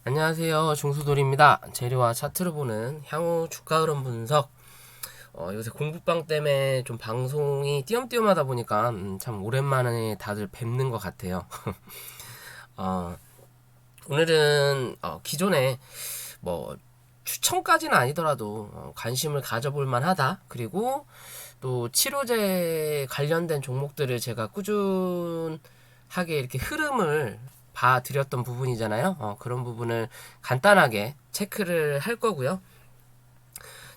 안녕하세요. 중수돌입니다. 재료와 차트를 보는 향후 주가 흐름 분석. 요새 공부방 때문에 좀 방송이 띄엄띄엄하다 보니까 참 오랜만에 다들 뵙는 것 같아요. 어, 오늘은 기존에 뭐 추천까지는 아니더라도 관심을 가져볼 만하다. 그리고 또 치료제 관련된 종목들을 제가 꾸준하게 이렇게 흐름을 봐드렸던 부분이잖아요. 그런 부분을 간단하게 체크를 할 거고요.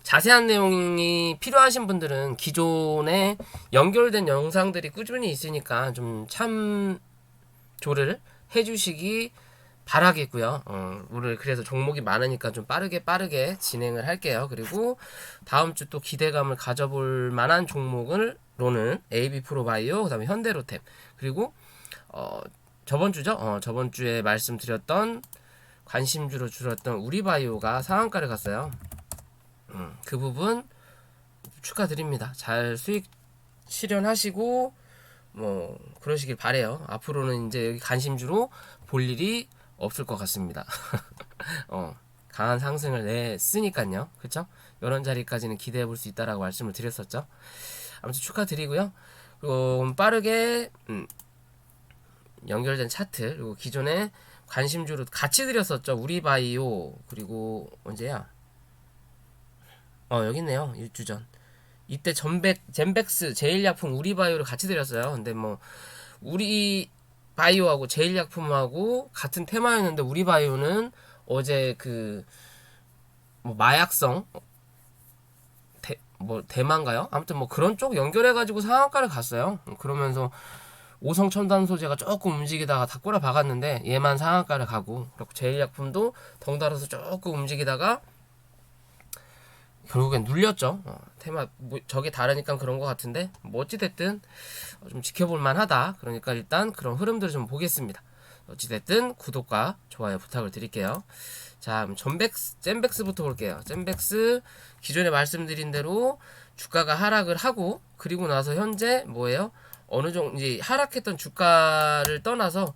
자세한 내용이 필요하신 분들은 기존에 연결된 영상들이 꾸준히 있으니까 좀 참조를 해주시기 바라겠고요. 오늘 그래서 종목이 많으니까 좀 빠르게 진행을 할게요. 그리고 다음 주 또 기대감을 가져볼 만한 종목으로는 AB프로바이오, 그다음에 현대로템, 그리고 저번 주죠. 저번 주에 말씀드렸던 관심주로 줄었던 우리바이오가 상한가를 갔어요. 그 부분 축하드립니다. 잘 수익 실현하시고 뭐 그러시길 바래요. 앞으로는 이제 여기 관심주로 볼 일이 없을 것 같습니다. 강한 상승을 냈으니까요. 그쵸? 이런 자리까지는 기대해 볼 수 있다라고 말씀을 드렸었죠. 아무튼 축하드리고요. 그리고 빠르게 연결된 차트, 그리고 기존에 관심주로 같이 드렸었죠. 우리바이오, 그리고 언제야? 여기 있네요. 일주 전. 이때 젠백스, 제일약품, 우리바이오를 같이 드렸어요. 근데 뭐 우리바이오하고 제일약품하고 같은 테마였는데 우리바이오는 어제 그 뭐 마약성 뭐 대만가요? 아무튼 뭐 그런 쪽 연결해가지고 상한가를 갔어요. 그러면서 오성첨단 소재가 조금 움직이다가 다 꼬라 박았는데 얘만 상한가를 가고, 그리고 제일약품도 덩달아서 조금 움직이다가 결국엔 눌렸죠. 테마 뭐 저게 다르니까 그런 것 같은데 뭐 어찌됐든 좀 지켜볼 만하다. 그러니까 일단 그런 흐름들을 좀 보겠습니다. 어찌됐든 구독과 좋아요 부탁을 드릴게요. 자, 젠백스부터 볼게요. 젠백스 기존에 말씀드린 대로 주가가 하락을 하고, 그리고 나서 현재 뭐예요? 어느 정도 이제 하락했던 주가를 떠나서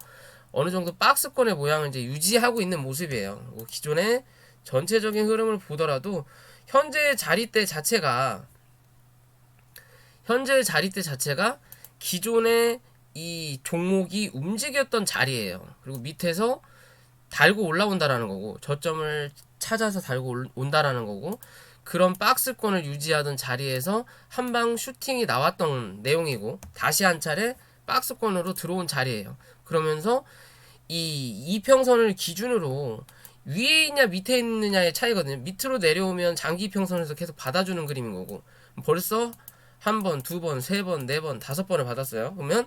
어느 정도 박스권의 모양을 이제 유지하고 있는 모습이에요. 기존의 전체적인 흐름을 보더라도 현재 자리대 자체가 기존의 이 종목이 움직였던 자리예요. 그리고 밑에서 달고 올라온다라는 거고, 저점을 찾아서 달고 온다라는 거고, 그런 박스권을 유지하던 자리에서 한방 슈팅이 나왔던 내용이고, 다시 한 차례 박스권으로 들어온 자리예요. 그러면서 이 이평선을 기준으로 위에 있냐 밑에 있느냐의 차이거든요. 밑으로 내려오면 장기평선에서 계속 받아주는 그림인 거고, 벌써 한 번, 두 번, 세 번, 네 번, 다섯 번을 받았어요. 그러면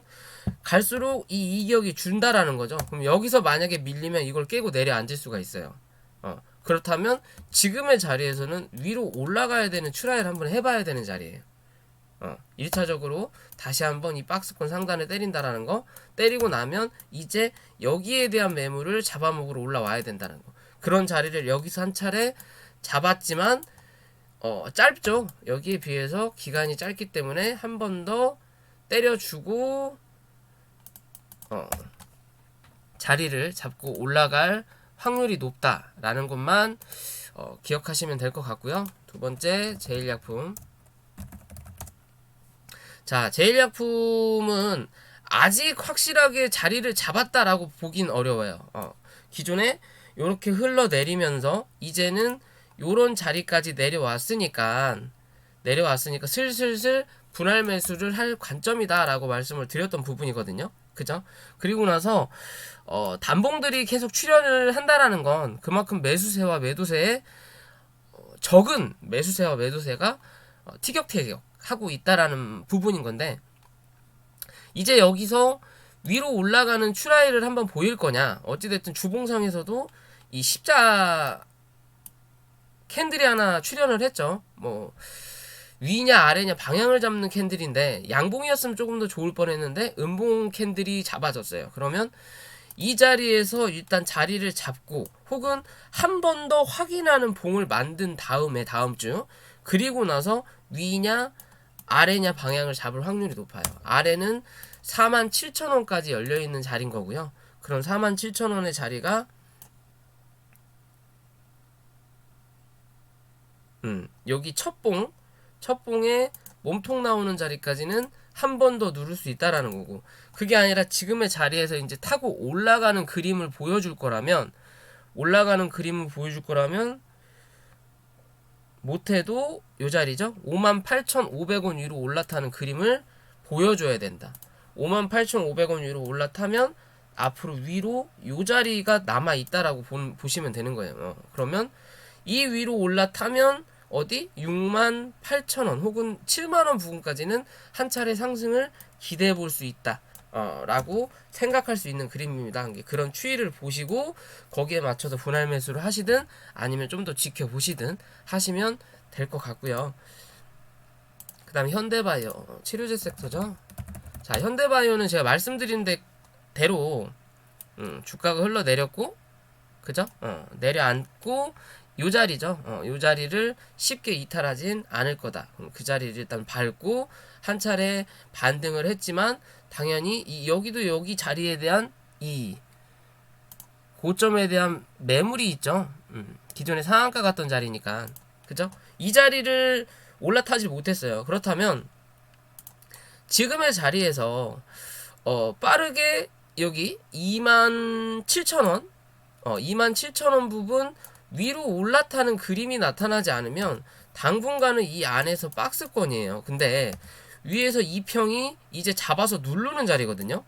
갈수록 이 이격이 준다라는 거죠. 그럼 여기서 만약에 밀리면 이걸 깨고 내려앉을 수가 있어요. 그렇다면 지금의 자리에서는 위로 올라가야 되는 트라이를 한번 해봐야 되는 자리예요. 1차적으로 다시 한번 이 박스권 상단에 때린다라는 거, 때리고 나면 이제 여기에 대한 매물을 잡아먹으러 올라와야 된다는 거. 그런 자리를 여기서 한 차례 잡았지만 짧죠. 여기에 비해서 기간이 짧기 때문에 한 번 더 때려주고 자리를 잡고 올라갈 확률이 높다라는 것만 기억하시면 될 것 같고요. 두 번째, 제일약품. 자, 제일약품은 아직 확실하게 자리를 잡았다라고 보긴 어려워요. 기존에 이렇게 흘러내리면서 이제는 요런 자리까지 내려왔으니까 슬슬 분할 매수를 할 관점이다라고 말씀을 드렸던 부분이거든요. 그죠? 그리고 나서 단봉들이 계속 출현을 한다라는 건 그만큼 매수세와 매도세에 적은 매수세와 매도세가 티격태격 하고 있다라는 부분인 건데, 이제 여기서 위로 올라가는 추라이를 한번 보일 거냐. 어찌됐든 주봉상에서도 이 십자 캔들이 하나 출현을 했죠. 뭐 위냐 아래냐 방향을 잡는 캔들인데, 양봉이었으면 조금 더 좋을 뻔했는데 음봉 캔들이 잡아졌어요. 그러면 이 자리에서 일단 자리를 잡고, 혹은 한 번 더 확인하는 봉을 만든 다음에 다음 주, 그리고 나서 위냐 아래냐 방향을 잡을 확률이 높아요. 아래는 47,000원까지 열려있는 자리인 거고요. 그럼 47,000원의 자리가 여기 첫봉에 몸통 나오는 자리까지는 한 번 더 누를 수 있다라는 거고, 그게 아니라 지금의 자리에서 이제 타고 올라가는 그림을 보여줄 거라면 못해도 요 자리죠. 58,500원 위로 올라타는 그림을 보여줘야 된다. 58,500원 위로 올라타면 앞으로 위로 요 자리가 남아 있다라고 보시면 되는 거예요. 그러면 이 위로 올라타면 어디 68,000원 혹은 7만원 부근까지는 한 차례 상승을 기대해 볼 수 있다 라고 생각할 수 있는 그림입니다. 그런 추이를 보시고 거기에 맞춰서 분할 매수를 하시든 아니면 좀 더 지켜보시든 하시면 될 것 같고요. 그 다음에 현대바이오 치료제 섹터죠. 자, 현대바이오는 제가 말씀드린 대로 주가가 흘러내렸고, 그죠? 내려앉고 요 자리죠. 요 자리를 쉽게 이탈하진 않을 거다. 그 자리를 일단 밟고 한 차례 반등을 했지만 당연히 여기도 여기 자리에 대한 이 고점에 대한 매물이 있죠. 기존에 상한가 갔던 자리니까, 그죠? 이 자리를 올라타지 못했어요. 그렇다면 지금의 자리에서 빠르게 여기 27,000원 27,000원 부분 위로 올라타는 그림이 나타나지 않으면 당분간은 이 안에서 박스권이에요. 근데 위에서 이 평이 이제 잡아서 누르는 자리거든요.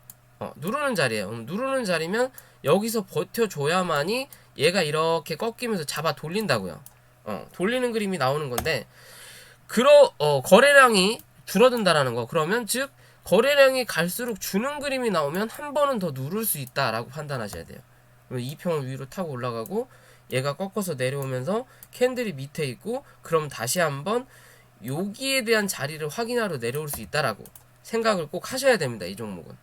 누르는 자리예요. 누르는 자리면 여기서 버텨줘야만이 얘가 이렇게 꺾이면서 잡아 돌린다고요. 돌리는 그림이 나오는 건데, 거래량이 줄어든다라는 거. 그러면 즉 거래량이 갈수록 주는 그림이 나오면 한 번은 더 누를 수 있다라고 판단하셔야 돼요. 이 평을 위로 타고 올라가고 얘가 꺾어서 내려오면서 캔들이 밑에 있고, 그럼 다시 한번 여기에 대한 자리를 확인하러 내려올 수 있다라고 생각을 꼭 하셔야 됩니다. 이 종목은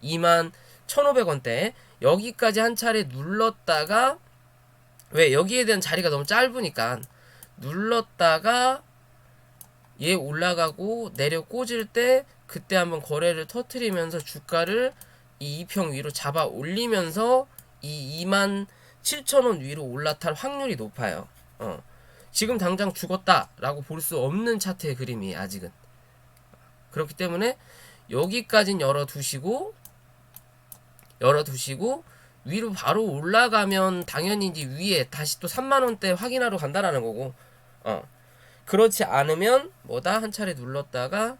21,500원대 여기까지 한 차례 눌렀다가, 왜 여기에 대한 자리가 너무 짧으니까 눌렀다가 얘 올라가고 내려 꽂을 때 그때 한번 거래를 터트리면서 주가를 이 2평 위로 잡아 올리면서 이 27,000원 위로 올라탈 확률이 높아요. 지금 당장 죽었다라고 볼 수 없는 차트의 그림이에요. 아직은. 그렇기 때문에 여기까진 열어두시고 위로 바로 올라가면 당연히 이제 위에 다시 또 3만원대 확인하러 간다라는 거고, 그렇지 않으면 한 차례 눌렀다가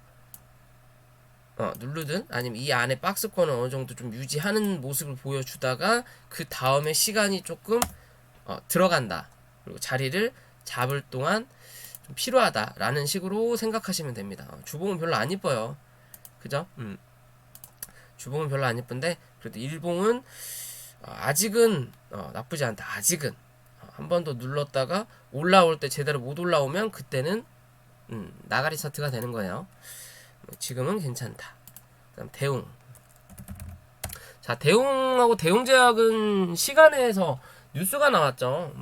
누르든 아니면 이 안에 박스권을 어느 정도 좀 유지하는 모습을 보여주다가 그 다음에 시간이 조금 들어간다. 그리고 자리를 잡을 동안 좀 필요하다라는 식으로 생각하시면 됩니다. 주봉은 별로 안 이뻐요. 그죠? 주봉은 별로 안 이쁜데 그래도 일봉은 아직은 나쁘지 않다. 아직은 한 번 더 눌렀다가 올라올 때 제대로 못 올라오면 그때는 나가리 차트가 되는 거예요. 지금은 괜찮다. 그다음 대웅. 자, 대웅하고 대웅제약은 시간에서 뉴스가 나왔죠.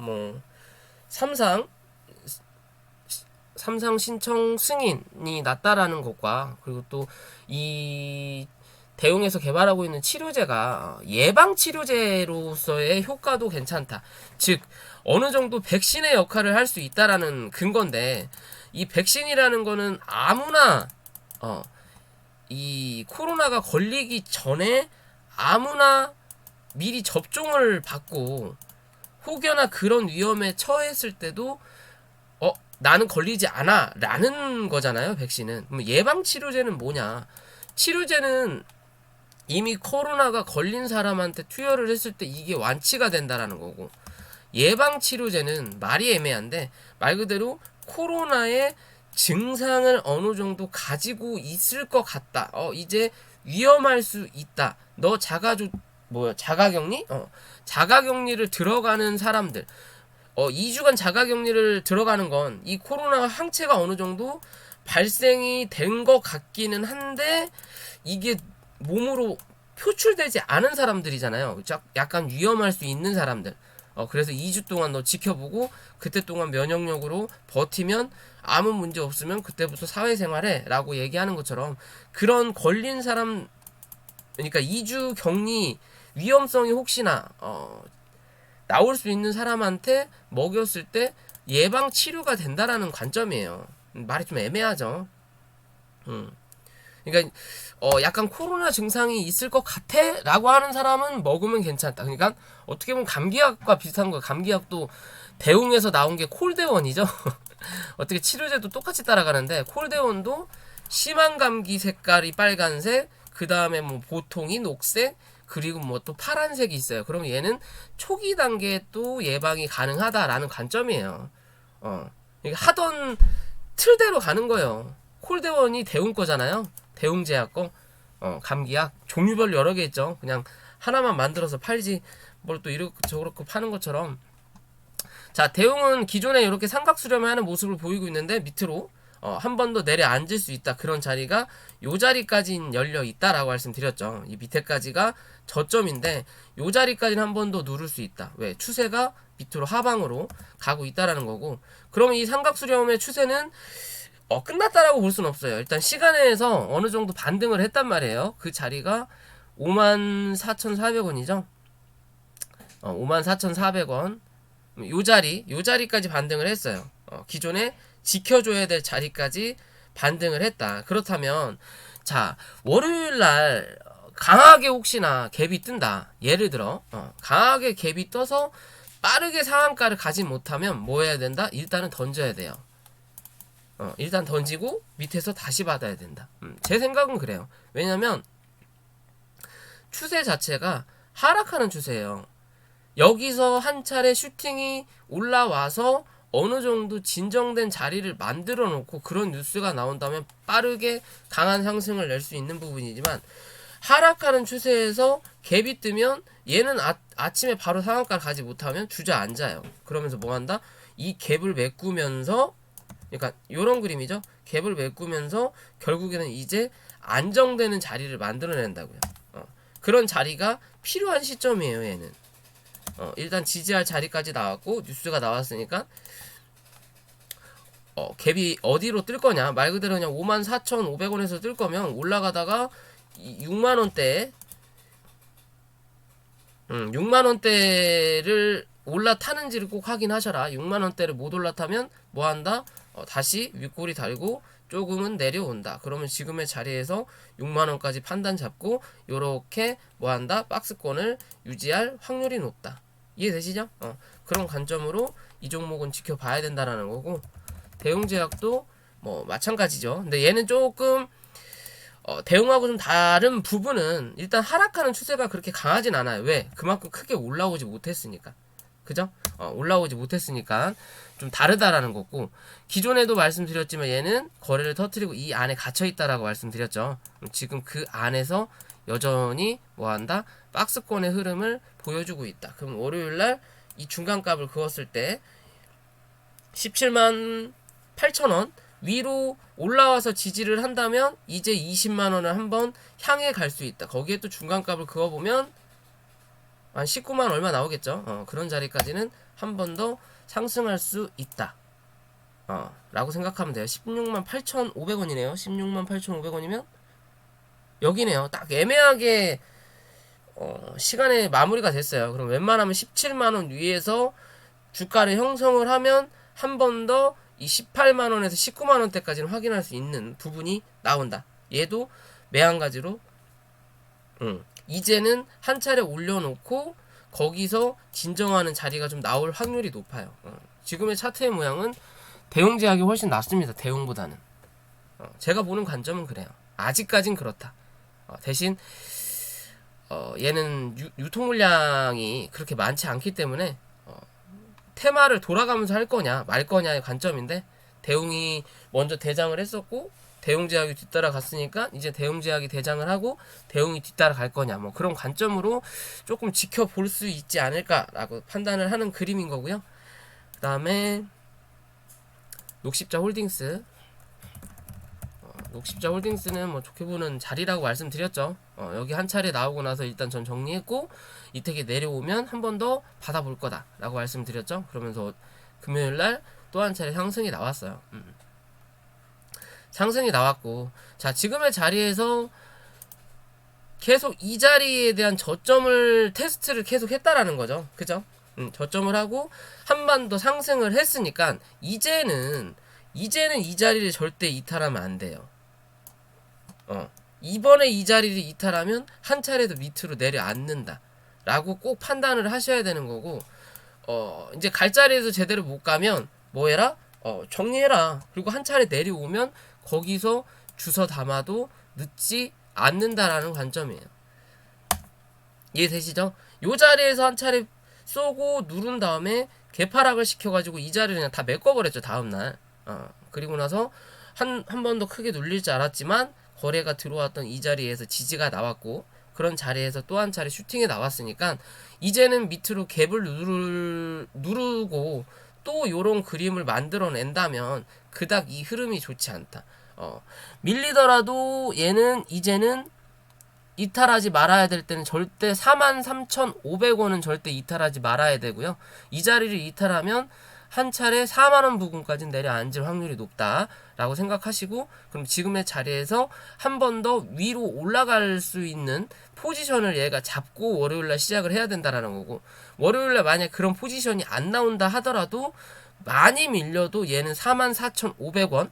삼상 신청 승인이 났다라는 것과, 그리고 또 이 대웅에서 개발하고 있는 치료제가 예방 치료제로서의 효과도 괜찮다. 즉 어느 정도 백신의 역할을 할 수 있다라는 근거인데, 이 백신이라는 거는 아무나 이 코로나가 걸리기 전에 아무나 미리 접종을 받고 혹여나 그런 위험에 처했을 때도 나는 걸리지 않아 라는 거잖아요. 백신은. 예방 치료제는 뭐냐? 치료제는 이미 코로나가 걸린 사람한테 투여를 했을 때 이게 완치가 된다라는 거고, 예방 치료제는 말이 애매한데 말 그대로 코로나의 증상을 어느 정도 가지고 있을 것 같다. 이제 위험할 수 있다. 너 자가격리? 자가격리를 들어가는 사람들. 2주간 자가격리를 들어가는 건 이 코로나 항체가 어느 정도 발생이 된 것 같기는 한데 이게 몸으로 표출되지 않은 사람들이잖아요. 약간 위험할 수 있는 사람들. 그래서 2주 동안 너 지켜보고 그때 동안 면역력으로 버티면 아무 문제 없으면 그때부터 사회생활해 라고 얘기하는 것처럼, 그런 걸린 사람, 그러니까 2주 격리 위험성이 혹시나 나올 수 있는 사람한테 먹였을 때 예방 치료가 된다라는 관점이에요. 말이 좀 애매하죠. 그러니까 약간 코로나 증상이 있을 것 같아 라고 하는 사람은 먹으면 괜찮다. 그러니까 어떻게 보면 감기약과 비슷한 거예요. 감기약도 대웅에서 나온 게 콜데원이죠. 어떻게 치료제도 똑같이 따라가는데 콜데원도 심한 감기 색깔이 빨간색, 그 다음에 뭐 보통이 녹색, 그리고 뭐 또 파란색이 있어요. 그럼 얘는 초기 단계에 또 예방이 가능하다라는 관점이에요. 그러니까 하던 틀대로 가는 거예요. 콜데원이 대웅 거잖아요. 대웅제약 거. 감기약 종류별로 여러 개 있죠. 그냥 하나만 만들어서 팔지 뭘 또 이렇게 저렇게 파는 것처럼. 자, 대웅은 기존에 이렇게 삼각 수렴을 하는 모습을 보이고 있는데 밑으로 한 번 더 내려앉을 수 있다. 그런 자리가 요 자리까지는 열려 있다라고 말씀드렸죠. 이 밑에까지가 저점인데 요 자리까지는 한 번 더 누를 수 있다. 왜? 추세가 밑으로 하방으로 가고 있다라는 거고. 그러면 이 삼각 수렴의 추세는 끝났다라고 볼 수는 없어요. 일단 시간에서 어느 정도 반등을 했단 말이에요. 그 자리가 54,400원이죠. 54,400원. 요 자리까지 반등을 했어요. 기존에 지켜줘야 될 자리까지 반등을 했다. 그렇다면, 자, 월요일날 강하게 혹시나 갭이 뜬다. 예를 들어, 강하게 갭이 떠서 빠르게 상한가를 가지 못하면 뭐 해야 된다? 일단은 던져야 돼요. 일단 던지고 밑에서 다시 받아야 된다. 제 생각은 그래요. 왜냐면 추세 자체가 하락하는 추세예요. 여기서 한 차례 슈팅이 올라와서 어느 정도 진정된 자리를 만들어 놓고 그런 뉴스가 나온다면 빠르게 강한 상승을 낼 수 있는 부분이지만, 하락하는 추세에서 갭이 뜨면 얘는 아침에 바로 상한가를 가지 못하면 주저앉아요. 그러면서 뭐 한다? 이 갭을 메꾸면서, 그러니까 요런 그림이죠. 갭을 메꾸면서 결국에는 이제 안정되는 자리를 만들어낸다고요. 그런 자리가 필요한 시점이에요. 얘는 일단 지지할 자리까지 나왔고 뉴스가 나왔으니까 갭이 어디로 뜰 거냐, 말 그대로 그냥 54,500원에서 뜰 거면 올라가다가 6만원대 6만원대를 올라타는지를 꼭 확인하셔라. 6만원대를 못 올라타면 뭐한다? 다시 윗꼬리 달고 조금은 내려온다. 그러면 지금의 자리에서 6만원까지 판단 잡고 요렇게 뭐한다? 박스권을 유지할 확률이 높다. 이해되시죠? 그런 관점으로 이 종목은 지켜봐야 된다라는 거고, 대웅제약도 뭐 마찬가지죠. 근데 얘는 조금 대웅하고 좀 다른 부분은 일단 하락하는 추세가 그렇게 강하진 않아요. 왜? 그만큼 크게 올라오지 못했으니까. 그죠? 올라오지 못했으니까 좀 다르다라는 거고, 기존에도 말씀드렸지만 얘는 거래를 터뜨리고 이 안에 갇혀있다라고 말씀드렸죠. 지금 그 안에서 여전히 뭐한다? 박스권의 흐름을 보여주고 있다. 그럼 월요일날 이 중간값을 그었을 때 17만 8천원 위로 올라와서 지지를 한다면 이제 20만원을 한번 향해 갈 수 있다. 거기에 또 중간값을 그어보면 한 19만 얼마 나오겠죠. 그런 자리까지는 한 번 더 상승할 수 있다. 라고 생각하면 돼요. 16만 8,500원이네요. 16만 8,500원이면 여기네요. 딱 애매하게 시간에 마무리가 됐어요. 그럼 웬만하면 17만원 위에서 주가를 형성을 하면 한 번 더 이 18만원에서 19만원대까지는 확인할 수 있는 부분이 나온다. 얘도 매한가지로 이제는 한 차례 올려놓고 거기서 진정하는 자리가 좀 나올 확률이 높아요. 지금의 차트의 모양은 대웅제약이 훨씬 낫습니다. 대웅보다는. 제가 보는 관점은 그래요. 아직까진 그렇다. 대신 얘는 유통 물량이 그렇게 많지 않기 때문에 테마를 돌아가면서 할 거냐 말 거냐의 관점인데, 대웅이 먼저 대장을 했었고 대웅제약이 뒤따라 갔으니까 이제 대웅제약이 대장을 하고 대웅이 뒤따라 갈 거냐, 뭐 그런 관점으로 조금 지켜볼 수 있지 않을까라고 판단을 하는 그림인 거고요. 그 다음에 녹십자 홀딩스. 녹십자 홀딩스는 뭐 좋게 보는 자리라고 말씀드렸죠. 여기 한 차례 나오고 나서 일단 전 정리했고 이택이 내려오면 한 번 더 받아볼 거다 라고 말씀드렸죠. 그러면서 금요일날 또 한 차례 상승이 나왔어요. 상승이 나왔고, 자, 지금의 자리에서 계속 이 자리에 대한 저점을 테스트를 계속 했다라는 거죠. 그죠? 저점을 하고 한 번 더 상승을 했으니까 이제는 이 자리를 절대 이탈하면 안 돼요. 이번에 이 자리를 이탈하면 한 차례 더 밑으로 내려앉는다 라고 꼭 판단을 하셔야 되는 거고, 이제 갈 자리에서 제대로 못 가면 뭐 해라? 정리해라. 그리고 한 차례 내려오면 거기서 주워 담아도 늦지 않는다라는 관점이에요. 이해되시죠? 요 자리에서 한 차례 쏘고 누른 다음에 개파락을 시켜가지고 이 자리를 그냥 다 메꿔버렸죠, 다음날. 그리고 나서 한 번 더 크게 눌릴 줄 알았지만 거래가 들어왔던 이 자리에서 지지가 나왔고, 그런 자리에서 또 한 차례 슈팅에 나왔으니까 이제는 밑으로 갭을 누르고 또 요런 그림을 만들어낸다면 그닥 이 흐름이 좋지 않다. 밀리더라도 얘는 이제는 이탈하지 말아야 될 때는 절대 43,500원은 절대 이탈하지 말아야 되고요. 이 자리를 이탈하면 한 차례 4만원 부근까지 내려앉을 확률이 높다라고 생각하시고, 그럼 지금의 자리에서 한 번 더 위로 올라갈 수 있는 포지션을 얘가 잡고 월요일날 시작을 해야 된다라는 거고, 월요일날 만약 그런 포지션이 안 나온다 하더라도 많이 밀려도 얘는 44,500원,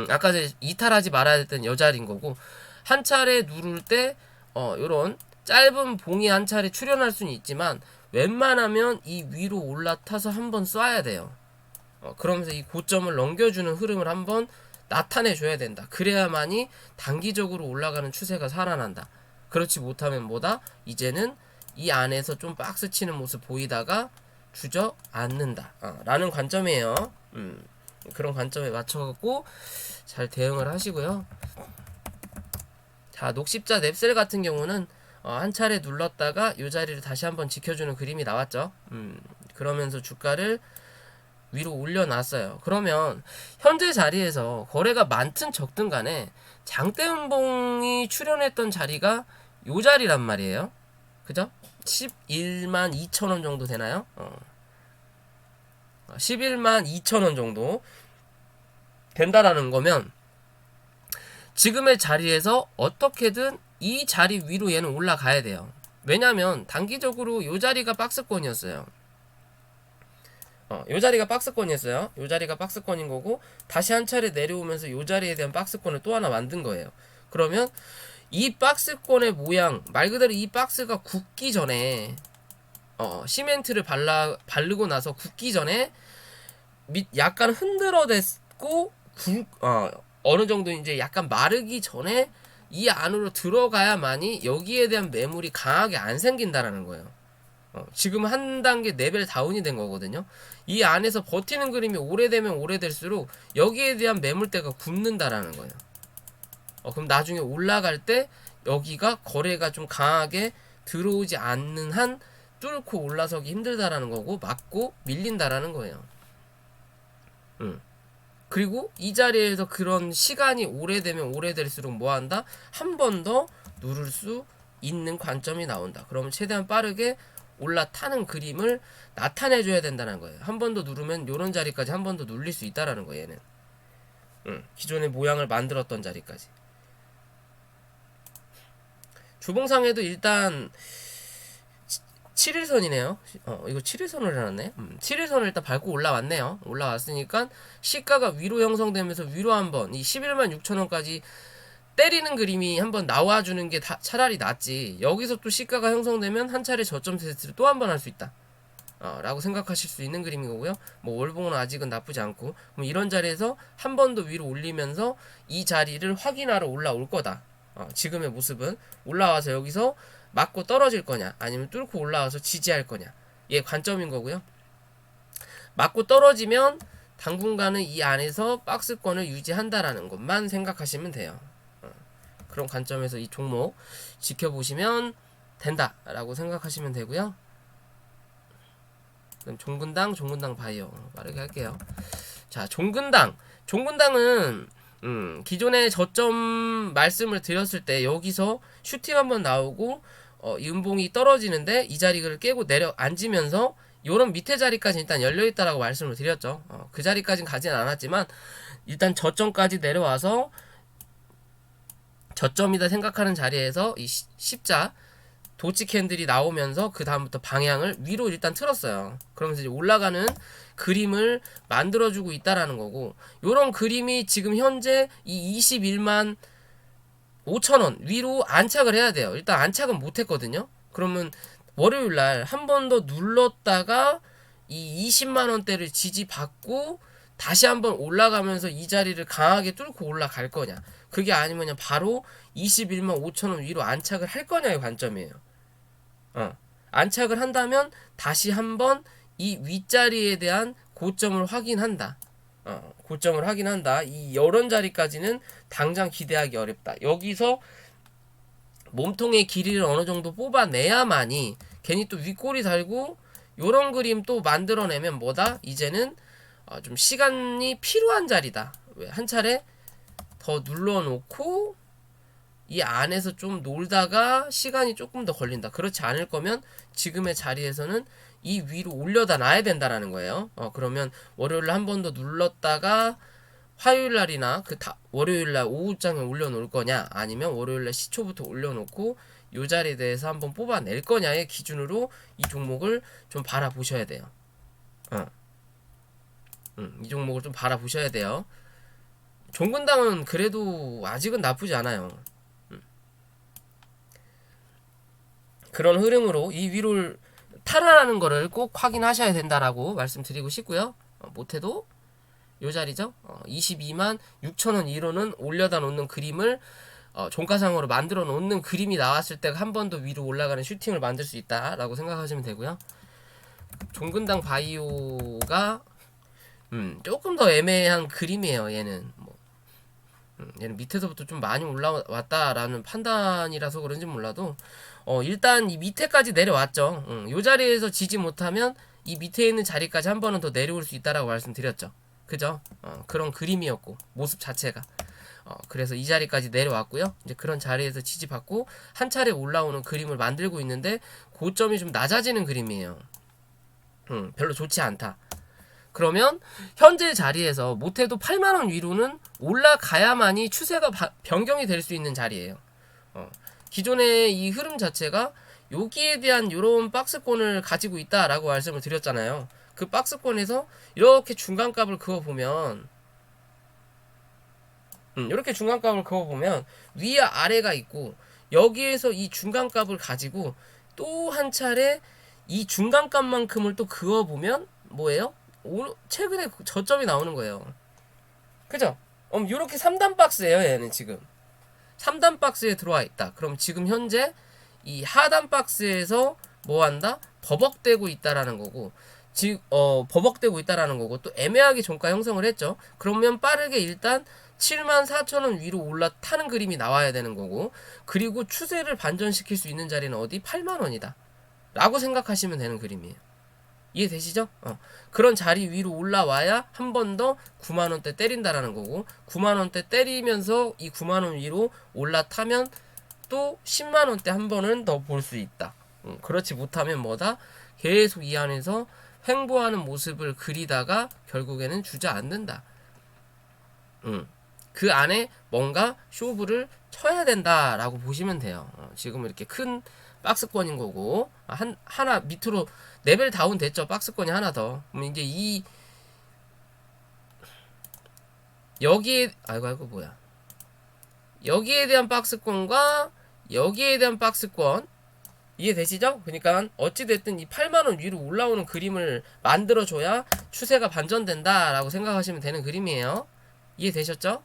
아까 전에 이탈하지 말아야 됐던 여 자리인 거고, 한 차례 누를 때 요런 짧은 봉이 한 차례 출현할 수는 있지만 웬만하면 이 위로 올라타서 한번 쏴야 돼요. 그러면서 이 고점을 넘겨주는 흐름을 한번 나타내줘야 된다. 그래야만이 단기적으로 올라가는 추세가 살아난다. 그렇지 못하면 뭐다? 이제는 이 안에서 좀 박스 치는 모습 보이다가 주저앉는다 라는 관점이에요. 그런 관점에 맞춰갖고 잘 대응을 하시고요. 자, 녹십자 넵셀 같은 경우는 한 차례 눌렀다가 이 자리를 다시 한번 지켜주는 그림이 나왔죠. 그러면서 주가를 위로 올려놨어요. 그러면 현재 자리에서 거래가 많든 적든 간에 장대 음봉이 출현했던 자리가 요 자리란 말이에요. 그죠? 11만 2천원 정도 되나요? 11만 2천원 정도 된다라는 거면 지금의 자리에서 어떻게든 이 자리 위로 얘는 올라가야 돼요. 왜냐면 단기적으로 요 자리가 박스권이었어요. 요 자리가 박스권이었어요. 요 자리가 박스권인 거고, 다시 한 차례 내려오면서 요 자리에 대한 박스권을 또 하나 만든 거예요. 그러면 이 박스권의 모양, 말 그대로 이 박스가 굳기 전에 시멘트를 바르고 나서 굳기 전에 약간 흔들어댔고 어느 정도 이제 약간 마르기 전에 이 안으로 들어가야만이 여기에 대한 매물이 강하게 안 생긴다라는 거예요. 지금 한 단계 레벨 다운이 된 거거든요. 이 안에서 버티는 그림이 오래되면 오래될수록 여기에 대한 매물대가 굽는다라는 거예요. 그럼 나중에 올라갈 때 여기가 거래가 좀 강하게 들어오지 않는 한 뚫고 올라서기 힘들다라는 거고, 맞고 밀린다라는 거예요. 그리고 이 자리에서 그런 시간이 오래되면 오래될수록 뭐한다? 한 번 더 누를 수 있는 관점이 나온다. 그러면 최대한 빠르게 올라타는 그림을 나타내줘야 된다는 거예요. 한 번 더 누르면 요런 자리까지 한 번 더 눌릴 수 있다라는 거예요, 얘는. 기존의 모양을 만들었던 자리까지. 주봉상에도 일단 7일선이네요. 이거 7일선을 해놨네. 7일선을 일단 밟고 올라왔네요. 올라왔으니까 시가가 위로 형성되면서 위로 한번 이 11만 6천원까지 때리는 그림이 한번 나와주는 게 차라리 낫지. 여기서 또 시가가 형성되면 한 차례 저점 테스트를 또 한 번 할 수 있다. 라고 생각하실 수 있는 그림인 거고요. 뭐 월봉은 아직은 나쁘지 않고, 그럼 이런 자리에서 한 번 더 위로 올리면서 이 자리를 확인하러 올라올 거다. 지금의 모습은 올라와서 여기서 맞고 떨어질 거냐, 아니면 뚫고 올라와서 지지할 거냐, 얘 관점인 거고요. 맞고 떨어지면 당분간은 이 안에서 박스권을 유지한다라는 것만 생각하시면 돼요. 그런 관점에서 이 종목 지켜보시면 된다라고 생각하시면 되고요. 그럼 종근당 바이오 빠르게 할게요. 자, 종근당은 기존에 저점 말씀을 드렸을 때 여기서 슈팅 한번 나오고 이 음봉이 떨어지는데 이 자리를 깨고 내려 앉으면서 요런 밑에 자리까지 일단 열려있다라고 말씀을 드렸죠. 그 자리까지는 가진 않았지만 일단 저점까지 내려와서 저점이다 생각하는 자리에서 이 십자 도치 캔들이 나오면서 그 다음부터 방향을 위로 일단 틀었어요. 그러면서 이제 올라가는 그림을 만들어주고 있다라는 거고, 요런 그림이 지금 현재 이 21만 5천원 위로 안착을 해야 돼요. 일단 안착은 못했거든요. 그러면 월요일날 한 번 더 눌렀다가 이 20만원대를 지지받고 다시 한번 올라가면서 이 자리를 강하게 뚫고 올라갈 거냐, 그게 아니면 그냥 바로 21만 5천원 위로 안착을 할 거냐의 관점이에요. 안착을 한다면 다시 한번 이 윗자리에 대한 고점을 확인한다. 고점을 확인한다. 이 이런 자리까지는 당장 기대하기 어렵다. 여기서 몸통의 길이를 어느 정도 뽑아내야만이, 괜히 또 윗꼬리 달고 요런 그림 또 만들어내면 뭐다? 이제는 좀 시간이 필요한 자리다. 왜? 한 차례 더 눌러놓고 이 안에서 좀 놀다가 시간이 조금 더 걸린다. 그렇지 않을 거면 지금의 자리에서는 이 위로 올려다 놔야 된다라는 거예요. 그러면 월요일날 한 번 더 눌렀다가 화요일날이나 월요일날 오후장에 올려놓을 거냐, 아니면 월요일날 시초부터 올려놓고 이 자리에 대해서 한번 뽑아낼 거냐의 기준으로 이 종목을 좀 바라보셔야 돼요. 이 종목을 좀 바라보셔야 돼요. 종근당은 그래도 아직은 나쁘지 않아요. 그런 흐름으로 이 위를 탈환하는 거를 꼭 확인하셔야 된다라고 말씀드리고 싶고요. 못해도 요 자리죠. 22만 6천원 이로는 올려다 놓는 그림을 종가상으로 만들어 놓는 그림이 나왔을 때 한 번 더 위로 올라가는 슈팅을 만들 수 있다라고 생각하시면 되고요. 종근당 바이오가 조금 더 애매한 그림이에요. 얘는 얘는 밑에서부터 좀 많이 올라왔다라는 판단이라서 그런지 몰라도 일단 이 밑에까지 내려왔죠. 요 자리에서 지지 못하면 이 밑에 있는 자리까지 한 번은 더 내려올 수 있다라고 말씀드렸죠. 그죠? 그런 그림이었고, 모습 자체가. 그래서 이 자리까지 내려왔고요. 이제 그런 자리에서 지지받고 한 차례 올라오는 그림을 만들고 있는데, 고점이 좀 낮아지는 그림이에요. 별로 좋지 않다. 그러면 현재 자리에서 못해도 8만원 위로는 올라가야만이 추세가 변경이 될 수 있는 자리예요. 기존의 이 흐름 자체가 여기에 대한 이런 박스권을 가지고 있다라고 말씀을 드렸잖아요. 그 박스권에서 이렇게 중간값을 그어보면, 이렇게 중간값을 그어보면 위와 아래가 있고, 여기에서 이 중간값을 가지고 또 한 차례 이 중간값만큼을 또 그어보면 뭐예요? 최근에 저점이 나오는 거예요. 그죠? 이렇게 3단 박스예요. 얘는 지금 3단 박스에 들어와 있다. 그럼 지금 현재 이 하단 박스에서 뭐 한다? 버벅대고 있다라는 거고, 버벅대고 있다라는 거고, 또 애매하게 종가 형성을 했죠. 그러면 빠르게 일단 74,000원 위로 올라타는 그림이 나와야 되는 거고, 그리고 추세를 반전시킬 수 있는 자리는 어디? 8만원이다 라고 생각하시면 되는 그림이에요. 이해되시죠? 그런 자리 위로 올라와야 한 번 더 9만원대 때린다라는 거고, 9만원대 때리면서 이 9만원 위로 올라타면 또 10만원대 한 번은 더 볼 수 있다. 그렇지 못하면 뭐다? 계속 이 안에서 횡보하는 모습을 그리다가 결국에는 주저앉는다. 그 안에 뭔가 쇼부를 쳐야 된다라고 보시면 돼요. 지금 이렇게 큰 박스권인 거고, 하나 밑으로 레벨 다운 됐죠. 박스권이 하나 더. 그럼 이제 여기에 뭐야, 여기에 대한 박스권과 여기에 대한 박스권 이해되시죠? 그러니까 어찌됐든 이 8만원 위로 올라오는 그림을 만들어줘야 추세가 반전된다라고 생각하시면 되는 그림이에요. 이해되셨죠?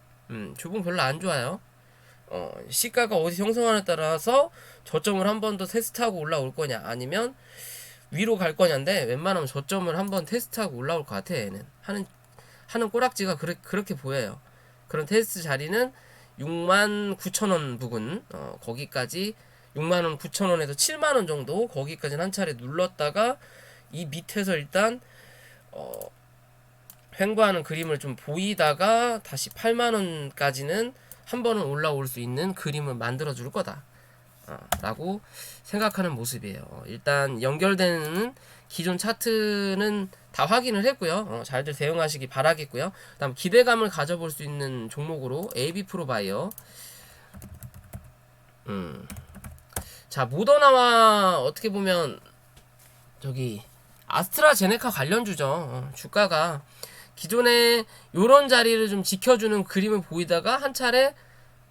주봉 별로 안 좋아요. 시가가 어디 형성하느냐에 따라서 저점을 한 번 더 테스트하고 올라올 거냐, 아니면 위로 갈 거냐인데, 웬만하면 저점을 한번 테스트하고 올라올 것 같아. 얘는 하는 꼬락지가 그렇게 보여요. 그런 테스트 자리는 69,000원 부근, 거기까지 69,000원에서 7만원 정도, 거기까지는 한 차례 눌렀다가 이 밑에서 일단 횡보하는 그림을 좀 보이다가 다시 8만원까지는 한 번은 올라올 수 있는 그림을 만들어 줄 거다 라고 생각하는 모습이에요. 일단 연결되는 기존 차트는 다 확인을 했고요. 잘들 대응하시기 바라겠고요. 다음 기대감을 가져볼 수 있는 종목으로 AB 프로바이어. 자, 모더나와 어떻게 보면 저기 아스트라제네카 관련주죠. 주가가 기존에 요런 자리를 좀 지켜주는 그림을 보이다가 한 차례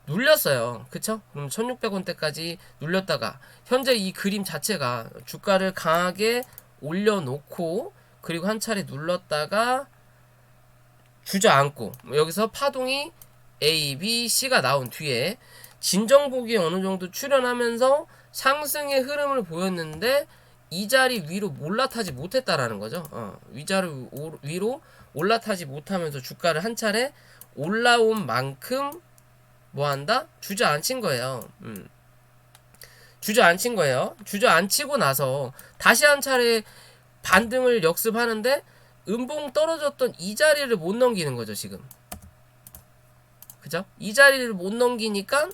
눌렸어요. 그쵸? 그럼 1600원대까지 눌렸다가 현재 이 그림 자체가 주가를 강하게 올려놓고 그리고 한 차례 눌렀다가 주저앉고 여기서 파동이 A, B, C가 나온 뒤에 진정복이 어느 정도 출현하면서 상승의 흐름을 보였는데 이 자리 위로 올라타지 못했다라는 거죠. 위자리 위로 올라타지 못하면서 주가를 한 차례 올라온 만큼 뭐한다? 주저앉힌 거예요. 주저앉힌 거예요. 주저앉히고 나서 다시 한 차례 반등을 역습하는데 음봉 떨어졌던 이 자리를 못 넘기는 거죠, 지금. 그죠? 이 자리를 못 넘기니까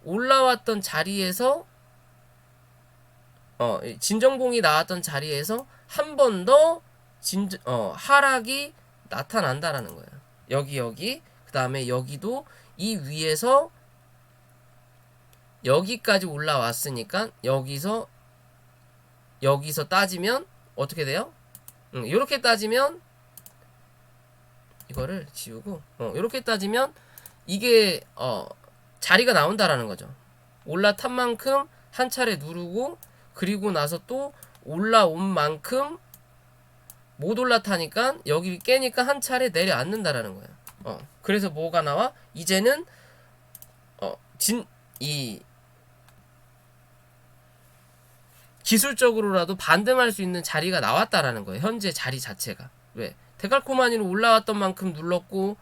올라왔던 자리에서 진정봉이 나왔던 자리에서 한 번 더 하락이 나타난다라는 거예요. 여기 그 다음에 여기도 이 위에서 여기까지 올라왔으니까 여기서 따지면 어떻게 돼요? 이렇게 따지면 이거를 지우고 이렇게 따지면 이게 자리가 나온다라는 거죠. 올라탄 만큼 한 차례 누르고 그리고 나서 또 올라온 만큼 못 올라타니까 여기 깨니까 한 차례 내려앉는다라는 거예요. 그래서 뭐가 나와? 이제는 이 기술적으로라도 반등할 수 있는 자리가 나왔다라는 거예요. 현재 자리 자체가. 왜? 데칼코마니로 올라왔던 만큼 눌렀고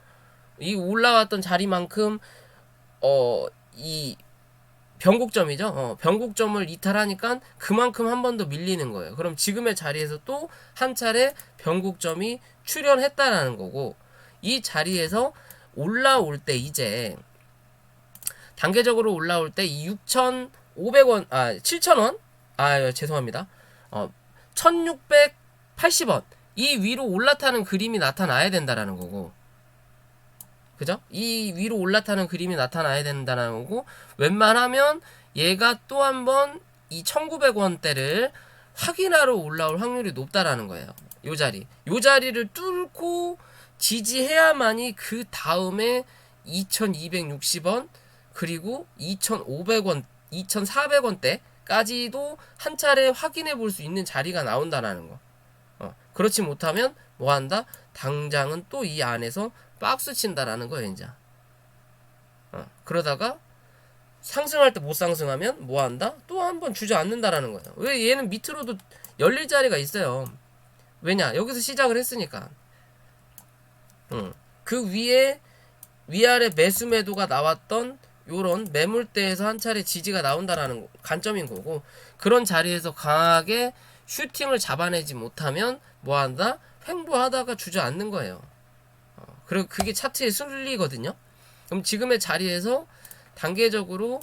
이 올라왔던 자리만큼 이 변곡점이죠. 변곡점을 이탈하니까 그만큼 한 번 더 밀리는 거예요. 그럼 지금의 자리에서 또 한 차례 변곡점이 출현했다라는 거고 이 자리에서 올라올 때 이제 단계적으로 올라올 때 이 6,500원 7,000원 죄송합니다. 1,680원 이 위로 올라타는 그림이 나타나야 된다라는 거고 그죠? 이 위로 올라타는 그림이 나타나야 된다는 거고 웬만하면 얘가 또 한 번 이 1900원대를 확인하러 올라올 확률이 높다라는 거예요. 요 자리를 뚫고 지지해야만이 그 다음에 2260원 그리고 2500원 2400원대까지도 한 차례 확인해 볼 수 있는 자리가 나온다라는 거. 그렇지 못하면 뭐 한다? 당장은 또 이 안에서 박스 친다라는 거예요, 이제. 그러다가 상승할 때 못 상승하면 뭐 한다? 또 한 번 주저앉는다라는 거예요. 왜 얘는 밑으로도 열릴 자리가 있어요. 왜냐? 여기서 시작을 했으니까. 그 위에 위아래 매수 매도가 나왔던 요런 매물대에서 한 차례 지지가 나온다라는 관점인 거고 그런 자리에서 강하게 슈팅을 잡아내지 못하면 뭐 한다? 횡보하다가 주저앉는 거예요. 그리고 그게 차트의 순리거든요. 그럼 지금의 자리에서 단계적으로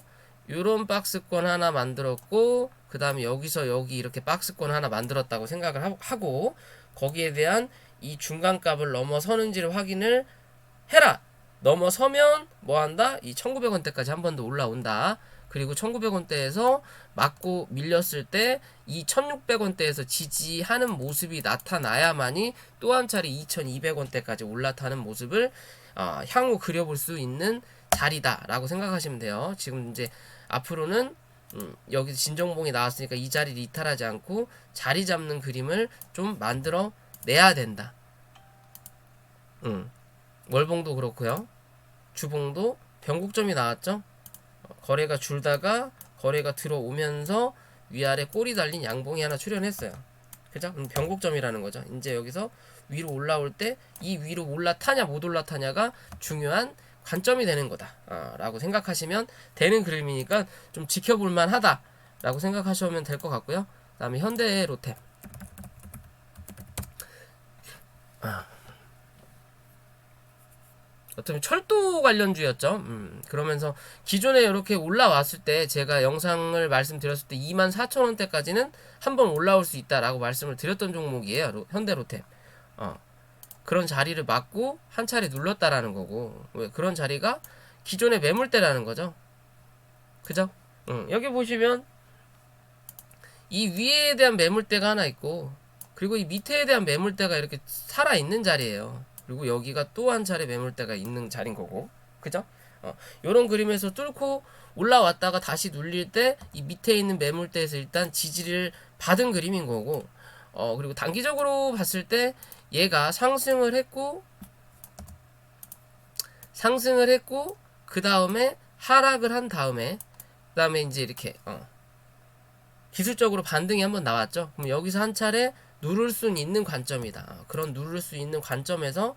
요런 박스권 하나 만들었고 그 다음에 여기서 여기 이렇게 박스권 하나 만들었다고 생각을 하고 거기에 대한 이 중간값을 넘어서는지를 확인을 해라. 넘어서면 뭐 한다? 이 1900원대까지 한 번 더 올라온다. 그리고 1900원대에서 맞고 밀렸을 때 이 1600원대에서 지지하는 모습이 나타나야만이 또 한 차례 2200원대까지 올라타는 모습을 향후 그려볼 수 있는 자리다라고 생각하시면 돼요. 지금 이제 앞으로는 여기 진정봉이 나왔으니까 이 자리를 이탈하지 않고 자리 잡는 그림을 좀 만들어 내야 된다. 월봉도 그렇고요. 주봉도 변곡점이 나왔죠. 거래가 줄다가 거래가 들어오면서 위아래 꼬리 달린 양봉이 하나 출현했어요. 그죠? 변곡점이라는 거죠. 이제 여기서 위로 올라올 때 이 위로 올라타냐 못 올라타냐가 중요한 관점이 되는 거다 라고 생각하시면 되는 그림이니까 좀 지켜볼만 하다 라고 생각하시면 될 것 같고요. 그 다음에 현대로템 어쩌면 철도 관련주였죠. 그러면서 기존에 이렇게 올라왔을 때 제가 영상을 말씀드렸을 때 24,000원대까지는 한번 올라올 수 있다라고 말씀을 드렸던 종목이에요. 현대로템. 그런 자리를 맞고 한 차례 눌렀다라는 거고 왜 그런 자리가 기존의 매물대라는 거죠. 그죠? 여기 보시면 이 위에 대한 매물대가 하나 있고, 그리고 이 밑에에 대한 매물대가 이렇게 살아있는 자리예요. 그리고 여기가 또 한 차례 매물대가 있는 자리인 거고, 그죠? 요런 그림에서 뚫고 올라왔다가 다시 눌릴 때 이 밑에 있는 매물대에서 일단 지지를 받은 그림인 거고, 그리고 단기적으로 봤을 때 얘가 상승을 했고 그 다음에 하락을 한 다음에 그 다음에 이제 이렇게 기술적으로 반등이 한번 나왔죠. 그럼 여기서 한 차례 누를 수 있는 관점이다. 그런 누를 수 있는 관점에서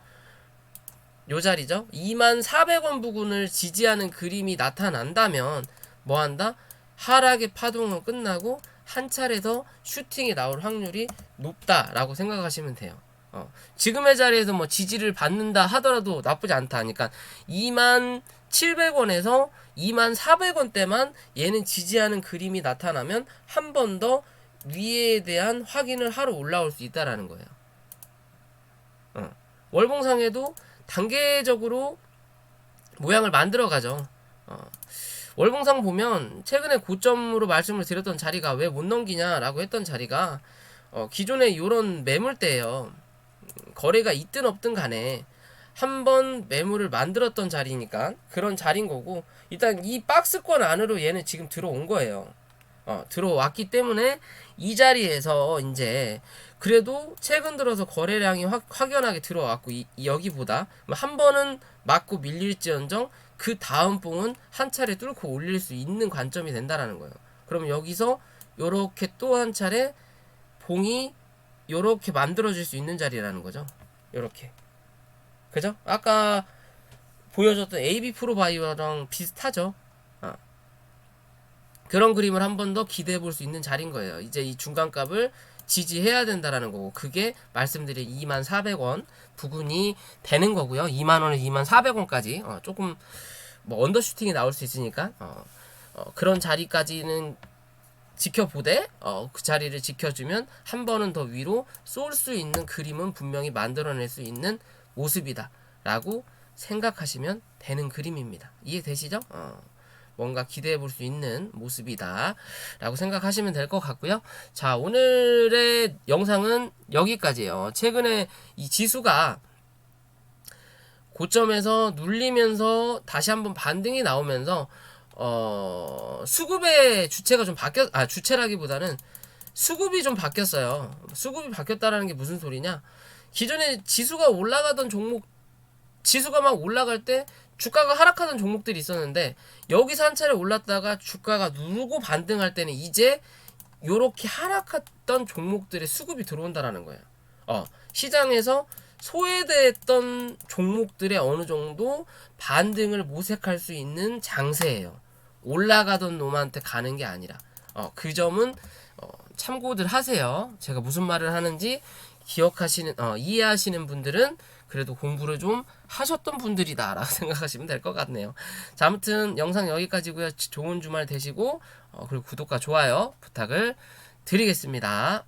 요 자리죠. 24,400원 부근을 지지하는 그림이 나타난다면 뭐 한다? 하락의 파동은 끝나고 한 차례 더 슈팅이 나올 확률이 높다라고 생각하시면 돼요. 지금의 자리에서 뭐 지지를 받는다 하더라도 나쁘지 않다. 그러니까 27,000원에서 24,000원대만 얘는 지지하는 그림이 나타나면 한 번 더 위에 대한 확인을 하러 올라올 수 있다라는 거예요. 월봉상에도 단계적으로 모양을 만들어 가죠. 월봉상 보면 최근에 고점으로 말씀을 드렸던 자리가 왜 못 넘기냐라고 했던 자리가 기존에 요런 매물대예요. 거래가 있든 없든 간에 한번 매물을 만들었던 자리니까 그런 자리인 거고, 일단 이 박스권 안으로 얘는 지금 들어온 거예요. 들어왔기 때문에 이 자리에서 이제 그래도 최근 들어서 거래량이 확연하게 들어왔고, 여기보다 한 번은 맞고 밀릴지언정 그 다음 봉은 한 차례 뚫고 올릴 수 있는 관점이 된다라는 거예요. 그럼 여기서 요렇게 또 한 차례 봉이 요렇게 만들어질 수 있는 자리라는 거죠. 요렇게. 그죠? 아까 보여줬던 AB 프로바이오랑 비슷하죠. 그런 그림을 한 번 더 기대해 볼 수 있는 자리인 거예요. 이제 이 중간값을 지지해야 된다라는 거고, 그게 말씀드린 24,000원 부근이 되는 거고요. 2만원에서 24,000원까지 조금 뭐 언더슈팅이 나올 수 있으니까 그런 자리까지는 지켜보되 그 자리를 지켜주면 한 번은 더 위로 쏠 수 있는 그림은 분명히 만들어낼 수 있는 모습이다 라고 생각하시면 되는 그림입니다. 이해되시죠? 뭔가 기대해 볼 수 있는 모습이다 라고 생각하시면 될 것 같고요. 자, 오늘의 영상은 여기까지예요. 최근에 이 지수가 고점에서 눌리면서 다시 한번 반등이 나오면서 수급의 주체가 좀 주체라기보다는 수급이 좀 바뀌었어요. 수급이 바뀌었다라는 게 무슨 소리냐? 기존에 지수가 올라가던 종목, 지수가 막 올라갈 때 주가가 하락하던 종목들이 있었는데, 여기서 한 차례 올랐다가 주가가 누르고 반등할 때는 이제 요렇게 하락했던 종목들의 수급이 들어온다라는 거예요. 시장에서 소외됐던 종목들의 어느 정도 반등을 모색할 수 있는 장세예요. 올라가던 놈한테 가는 게 아니라. 그 점은 참고들 하세요. 제가 무슨 말을 하는지 이해하시는 분들은 그래도 공부를 좀 하셨던 분들이다 라고 생각하시면 될 것 같네요. 자, 아무튼 영상 여기까지고요. 좋은 주말 되시고 그리고 구독과 좋아요 부탁을 드리겠습니다.